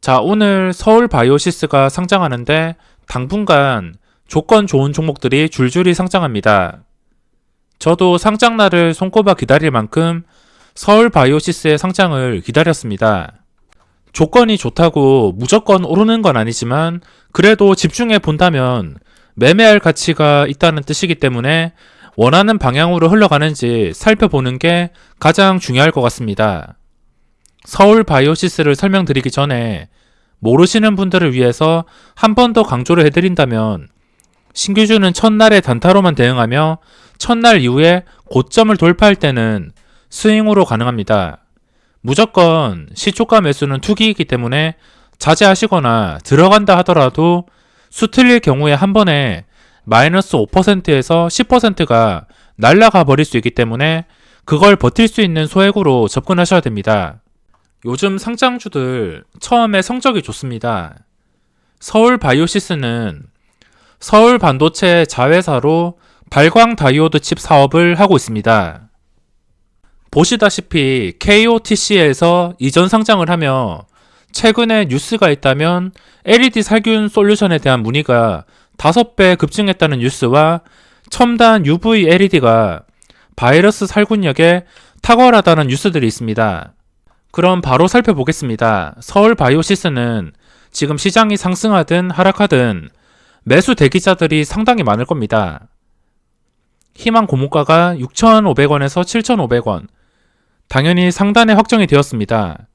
자, 오늘 서울바이오시스가 상장하는데 당분간 조건 좋은 종목들이 줄줄이 상장합니다. 저도 상장날을 손꼽아 기다릴 만큼 서울바이오시스의 상장을 기다렸습니다. 조건이 좋다고 무조건 오르는 건 아니지만 그래도 집중해 본다면 매매할 가치가 있다는 뜻이기 때문에 원하는 방향으로 흘러가는지 살펴보는 게 가장 중요할 것 같습니다. 서울바이오시스를 설명드리기 전에 모르시는 분들을 위해서 한 번 더 강조를 해드린다면 신규주는 첫날의 단타로만 대응하며 첫날 이후에 고점을 돌파할 때는 스윙으로 가능합니다. 무조건 시초가 매수는 투기이기 때문에 자제하시거나 들어간다 하더라도 수틀릴 경우에 한 번에 마이너스 5%에서 10%가 날아가 버릴 수 있기 때문에 그걸 버틸 수 있는 소액으로 접근하셔야 됩니다. 요즘 상장주들 처음에 성적이 좋습니다. 서울바이오시스는 서울반도체 자회사로 발광 다이오드 칩 사업을 하고 있습니다. 보시다시피 KOTC에서 이전 상장을 하며 최근에 뉴스가 있다면 LED 살균 솔루션에 대한 문의가 5배 급증했다는 뉴스와 첨단 UV LED가 바이러스 살균력에 탁월하다는 뉴스들이 있습니다. 그럼 바로 살펴보겠습니다. 서울바이오시스는 지금 시장이 상승하든 하락하든 매수 대기자들이 상당히 많을 겁니다. 희망 고물가가 6,500원에서 7,500원. 당연히 상단에 확정이 되었습니다.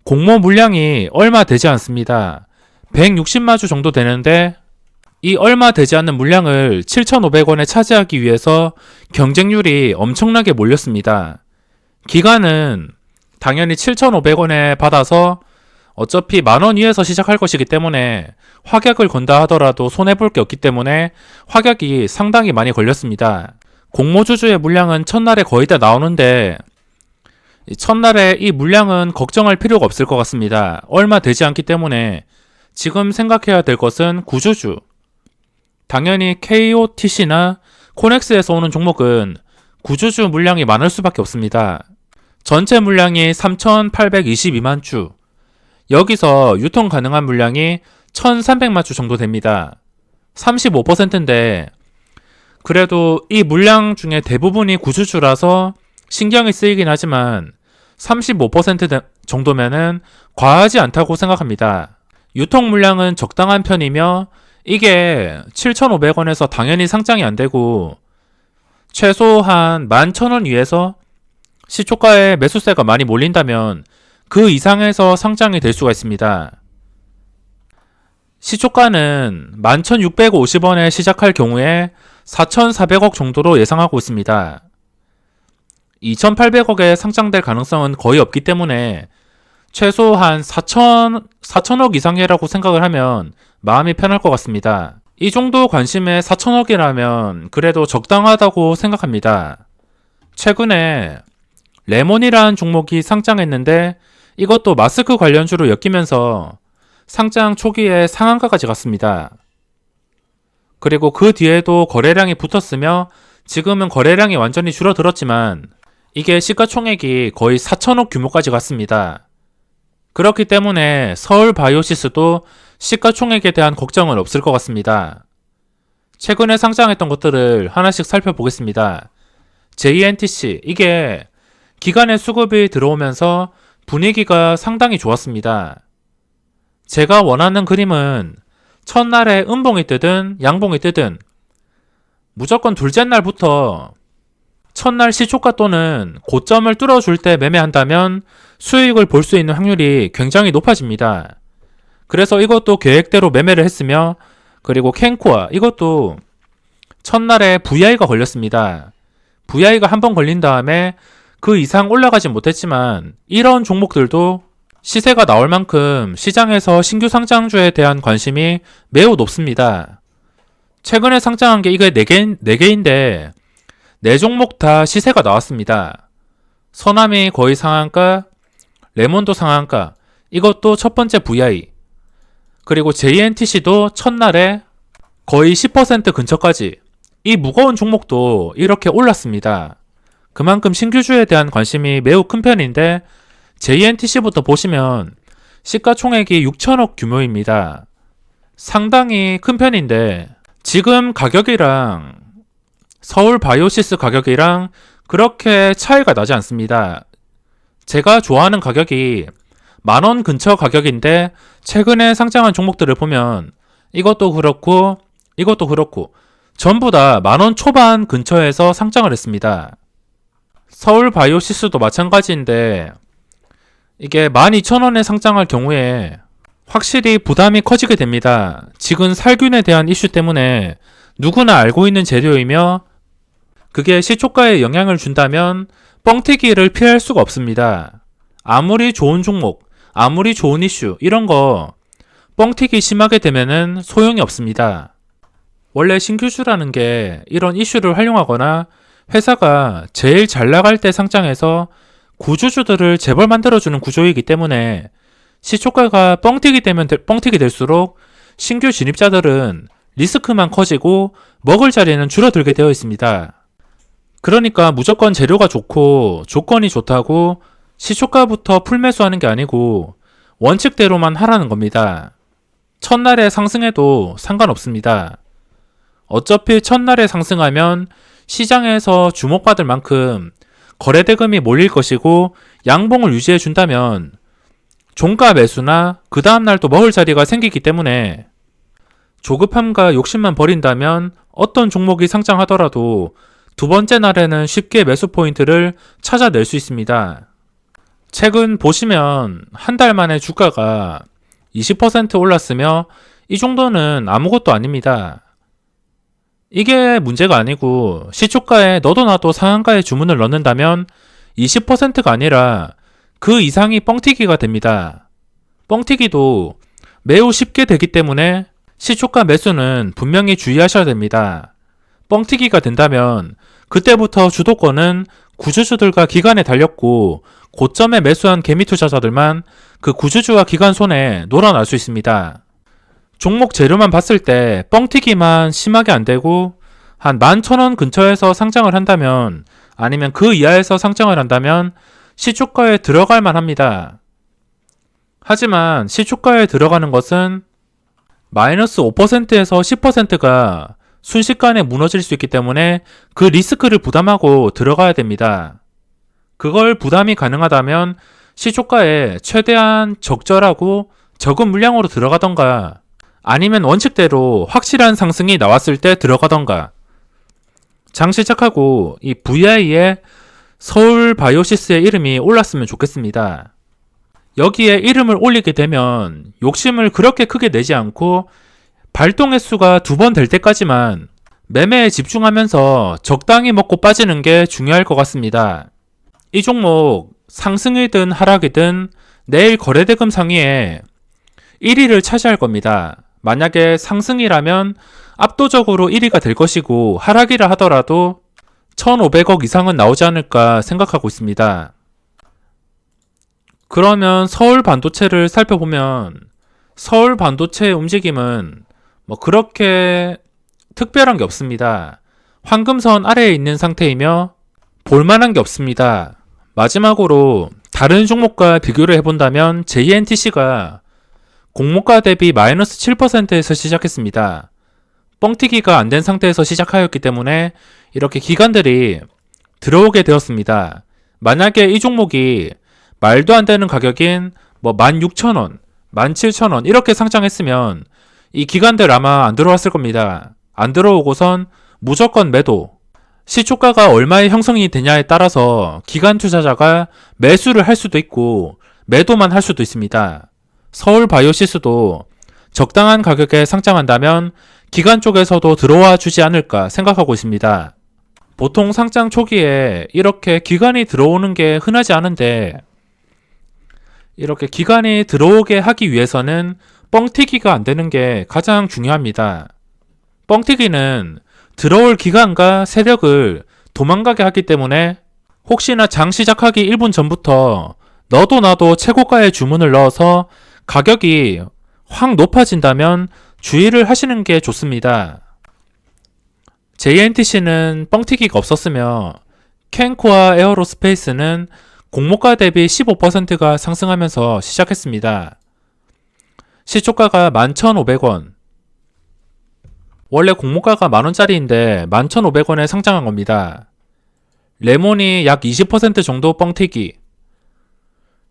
공모 물량이 얼마 되지 않습니다. 160마주 정도 되는데 이 얼마 되지 않는 물량을 7,500원에 차지하기 위해서 경쟁률이 엄청나게 몰렸습니다. 기간은 당연히 7,500원에 받아서 어차피 만원 위에서 시작할 것이기 때문에 확약을 건다 하더라도 손해볼 게 없기 때문에 확약이 상당히 많이 걸렸습니다. 공모주주의 물량은 첫날에 거의 다 나오는데 첫날에 이 물량은 걱정할 필요가 없을 것 같습니다. 얼마 되지 않기 때문에 지금 생각해야 될 것은 구주주. 당연히 KOTC나 코넥스에서 오는 종목은 구주주 물량이 많을 수밖에 없습니다. 전체 물량이 3,822만 주. 여기서 유통 가능한 물량이 1,300만 주 정도 됩니다. 35%인데 그래도 이 물량 중에 대부분이 구주주라서 신경이 쓰이긴 하지만 35% 정도면은 과하지 않다고 생각합니다. 유통 물량은 적당한 편이며 이게 7,500원에서 당연히 상장이 안 되고 최소한 11,000원 위에서 시초가에 매수세가 많이 몰린다면 그 이상에서 상장이 될 수가 있습니다. 시초가는 11,650원에 시작할 경우에 4,400억 정도로 예상하고 있습니다. 2,800억에 상장될 가능성은 거의 없기 때문에 최소한 4,000억 이상이라고 생각을 하면 마음이 편할 것 같습니다. 이 정도 관심에 4,000억이라면 그래도 적당하다고 생각합니다. 최근에 레몬이라는 종목이 상장했는데 이것도 마스크 관련주로 엮이면서 상장 초기에 상한가까지 갔습니다. 그리고 그 뒤에도 거래량이 붙었으며 지금은 거래량이 완전히 줄어들었지만 이게 시가총액이 거의 4,000억 규모까지 갔습니다. 그렇기 때문에 서울바이오시스도 시가총액에 대한 걱정은 없을 것 같습니다. 최근에 상장했던 것들을 하나씩 살펴보겠습니다. JNTC, 이게 기간의 수급이 들어오면서 분위기가 상당히 좋았습니다. 제가 원하는 그림은 첫날에 음봉이 뜨든 양봉이 뜨든 무조건 둘째 날부터 첫날 시초가 또는 고점을 뚫어줄 때 매매한다면 수익을 볼 수 있는 확률이 굉장히 높아집니다. 그래서 이것도 계획대로 매매를 했으며 그리고 캔코아 이것도 첫날에 VI가 걸렸습니다. VI가 한 번 걸린 다음에 그 이상 올라가진 못했지만 이런 종목들도 시세가 나올 만큼 시장에서 신규 상장주에 대한 관심이 매우 높습니다. 최근에 상장한 게 이게 4개인데 4종목 다 시세가 나왔습니다. 서남이 거의 상한가, 레몬도 상한가, 이것도 첫 번째 VI, 그리고 JNTC도 첫날에 거의 10% 근처까지 이 무거운 종목도 이렇게 올랐습니다. 그만큼 신규주에 대한 관심이 매우 큰 편인데 JNTC부터 보시면 시가총액이 6천억 규모입니다. 상당히 큰 편인데 지금 가격이랑 서울 바이오시스 가격이랑 그렇게 차이가 나지 않습니다. 제가 좋아하는 가격이 10,000원 근처 가격인데 최근에 상장한 종목들을 보면 이것도 그렇고 전부 다 10,000원 초반 근처에서 상장을 했습니다. 서울 바이오시스도 마찬가지인데 이게 12,000원에 상장할 경우에 확실히 부담이 커지게 됩니다. 지금 살균에 대한 이슈 때문에 누구나 알고 있는 재료이며 그게 시초가에 영향을 준다면 뻥튀기를 피할 수가 없습니다. 아무리 좋은 종목, 아무리 좋은 이슈 이런 거 뻥튀기 심하게 되면은 소용이 없습니다. 원래 신규주라는 게 이런 이슈를 활용하거나 회사가 제일 잘 나갈 때 상장해서 구주주들을 재벌 만들어주는 구조이기 때문에 시초가가 뻥튀기 될수록 신규 진입자들은 리스크만 커지고 먹을 자리는 줄어들게 되어 있습니다. 그러니까 무조건 재료가 좋고 조건이 좋다고 시초가부터 풀매수하는 게 아니고 원칙대로만 하라는 겁니다. 첫날에 상승해도 상관없습니다. 어차피 첫날에 상승하면 시장에서 주목받을 만큼 거래대금이 몰릴 것이고 양봉을 유지해 준다면 종가 매수나 그 다음날 또 먹을 자리가 생기기 때문에 조급함과 욕심만 버린다면 어떤 종목이 상장하더라도 두 번째 날에는 쉽게 매수 포인트를 찾아낼 수 있습니다. 최근 보시면 한 달 만에 주가가 20% 올랐으며 이 정도는 아무것도 아닙니다. 이게 문제가 아니고 시초가에 너도 나도 상한가에 주문을 넣는다면 20%가 아니라 그 이상이 뻥튀기가 됩니다. 뻥튀기도 매우 쉽게 되기 때문에 시초가 매수는 분명히 주의하셔야 됩니다. 뻥튀기가 된다면 그때부터 주도권은 구주주들과 기관에 달렸고 고점에 매수한 개미 투자자들만 그 구주주와 기관 손에 놀아날 수 있습니다. 종목 재료만 봤을 때 뻥튀기만 심하게 안 되고 한 11,000원 근처에서 상장을 한다면 아니면 그 이하에서 상장을 한다면 시초가에 들어갈 만합니다. 하지만 시초가에 들어가는 것은 마이너스 5%에서 10%가 순식간에 무너질 수 있기 때문에 그 리스크를 부담하고 들어가야 됩니다. 그걸 부담이 가능하다면 시초가에 최대한 적절하고 적은 물량으로 들어가던가 아니면 원칙대로 확실한 상승이 나왔을 때 들어가던가. 장 시작하고 이 VI에 서울 바이오시스의 이름이 올랐으면 좋겠습니다. 여기에 이름을 올리게 되면 욕심을 그렇게 크게 내지 않고 발동 횟수가 2번 될 때까지만 매매에 집중하면서 적당히 먹고 빠지는 게 중요할 것 같습니다. 이 종목 상승이든 하락이든 내일 거래대금 상위에 1위를 차지할 겁니다. 만약에 상승이라면 압도적으로 1위가 될 것이고 하락이라 하더라도 1,500억 이상은 나오지 않을까 생각하고 있습니다. 그러면 서울 반도체를 살펴보면 서울 반도체의 움직임은 뭐 그렇게 특별한 게 없습니다. 황금선 아래에 있는 상태이며 볼만한 게 없습니다. 마지막으로 다른 종목과 비교를 해본다면 JNTC가 공모가 대비 마이너스 7%에서 시작했습니다. 뻥튀기가 안 된 상태에서 시작하였기 때문에 이렇게 기관들이 들어오게 되었습니다. 만약에 이 종목이 말도 안 되는 가격인 16,000원, 17,000원 이렇게 상장했으면 이 기관들 아마 안 들어왔을 겁니다. 안 들어오고선 무조건 매도. 시초가가 얼마의 형성이 되냐에 따라서 기관 투자자가 매수를 할 수도 있고 매도만 할 수도 있습니다. 서울 바이오시스도 적당한 가격에 상장한다면 기관 쪽에서도 들어와 주지 않을까 생각하고 있습니다. 보통 상장 초기에 이렇게 기관이 들어오는 게 흔하지 않은데 이렇게 기관이 들어오게 하기 위해서는 뻥튀기가 안 되는 게 가장 중요합니다. 뻥튀기는 들어올 기관과 세력을 도망가게 하기 때문에 혹시나 장 시작하기 1분 전부터 너도 나도 최고가의 주문을 넣어서 가격이 확 높아진다면 주의를 하시는 게 좋습니다. JNTC는 뻥튀기가 없었으며 캔코와 에어로스페이스는 공모가 대비 15%가 상승하면서 시작했습니다. 시초가가 11,500원. 원래 공모가가 만원짜리인데 11,500원에 상장한 겁니다. 레몬이 약 20% 정도 뻥튀기.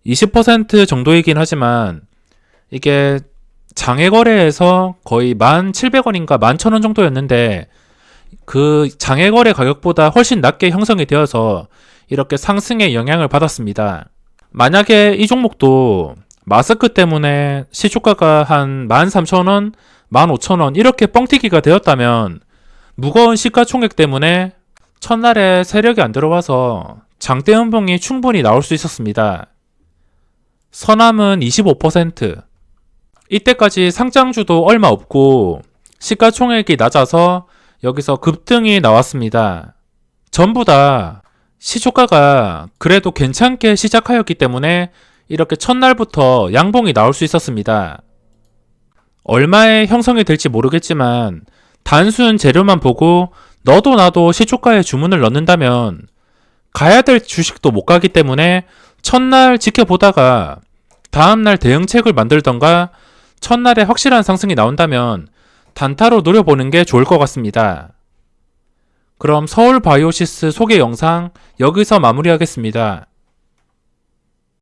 20% 정도이긴 하지만 이게 장외거래에서 거의 1,700원인가 11,000원 정도였는데 그 장외거래 가격보다 훨씬 낮게 형성이 되어서 이렇게 상승에 영향을 받았습니다. 만약에 이 종목도 마스크 때문에 시초가가 한 13,000원, 15,000원 이렇게 뻥튀기가 되었다면 무거운 시가총액 때문에 첫날에 세력이 안 들어와서 장대 음봉이 충분히 나올 수 있었습니다. 선암은 25%. 이때까지 상장주도 얼마 없고 시가총액이 낮아서 여기서 급등이 나왔습니다. 전부 다 시초가가 그래도 괜찮게 시작하였기 때문에 이렇게 첫날부터 양봉이 나올 수 있었습니다. 얼마에 형성이 될지 모르겠지만 단순 재료만 보고 너도 나도 시초가에 주문을 넣는다면 가야 될 주식도 못 가기 때문에 첫날 지켜보다가 다음날 대응책을 만들던가 첫날에 확실한 상승이 나온다면 단타로 노려보는 게 좋을 것 같습니다. 그럼 서울바이오시스 소개 영상 여기서 마무리하겠습니다.